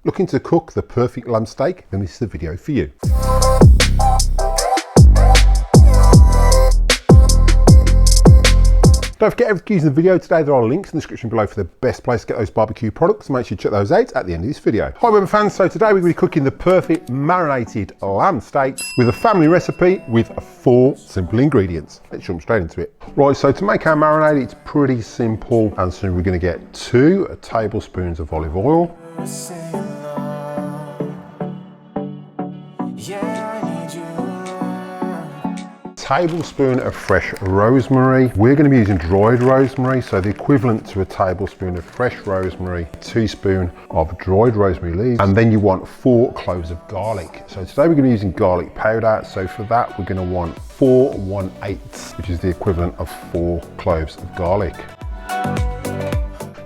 Looking to cook the perfect lamb steak? Then this is the video for you. Don't forget, everything using the video today, there are links in the description below for the best place to get those barbecue products. Make sure you check those out at the end of this video. Hi Weber fans, so today we're going to be cooking the perfect marinated lamb steaks with a family recipe with 4 simple ingredients. Let's jump straight into it. Right, so to make our marinade, it's pretty simple. And so we're going to get 2 tablespoons of olive oil. Tablespoon of fresh rosemary. We're going to be using dried rosemary, so the equivalent to a tablespoon of fresh rosemary, a teaspoon of dried rosemary leaves, and then you want 4 cloves of garlic. So today we're going to be using garlic powder, so for that we're going to want 4 1/8, which is the equivalent of 4 cloves of garlic.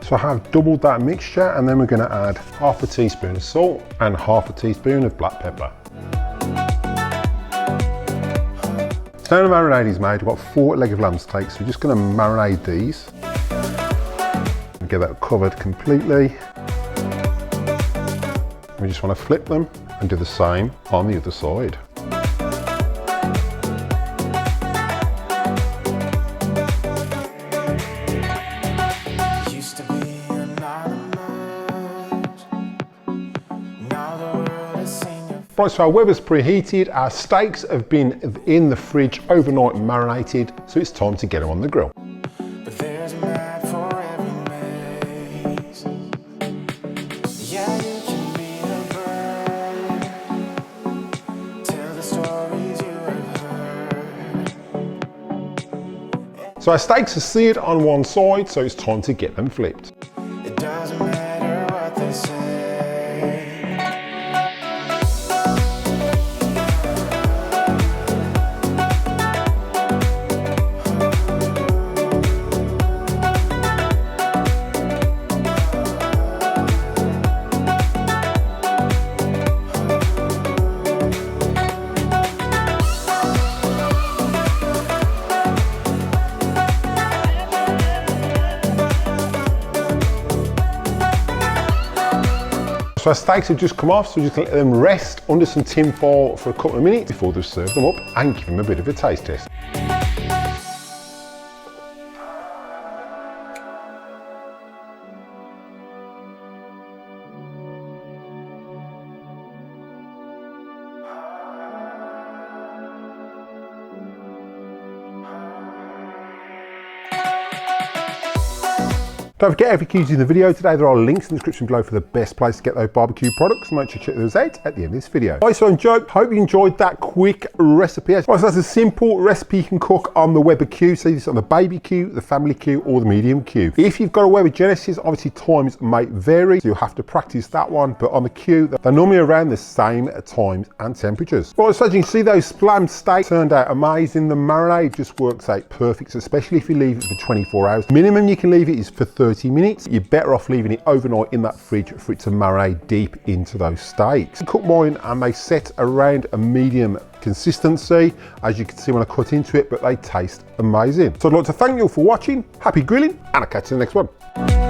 So I have doubled that mixture, and then we're going to add half a teaspoon of salt and half a teaspoon of black pepper. So now the marinade is made, we've got 4 leg of lamb steaks, so we're just going to marinate these and get that covered completely. We just want to flip them and do the same on the other side. Right, so our Weber's preheated, our steaks have been in the fridge overnight marinated, so it's time to get them on the grill. But there's a map for every maze. Yeah, you can be a bird. Tell the stories you have heard. So our steaks are seared on one side, so it's time to get them flipped. It doesn't matter what they say. So our steaks have just come off, so we're just going to let them rest under some tin foil for a couple of minutes before we serve them up and give them a bit of a taste test. Don't forget, everything used in the video today, there are links in the description below for the best place to get those barbecue products. Make sure you check those out at the end of this video. Right, so hope you enjoyed that quick recipe. Right, so that's a simple recipe you can cook on the Weber Q. So this on the baby Q, the family Q, or the medium Q. If you've got a Weber Genesis, obviously times may vary, so you'll have to practice that one. But on the Q, they're normally around the same times and temperatures. Right, so as you can see, those lamb steaks turned out amazing. The marinade just works out perfect, especially if you leave it for 24 hours. Minimum you can leave it is for 30 minutes. You're better off leaving it overnight in that fridge for it to marinate deep into those steaks. I cooked mine and they set around a medium consistency, as you can see when I cut into it, but they taste amazing. So I'd like to thank you all for watching. Happy grilling, and I'll catch you in the next one.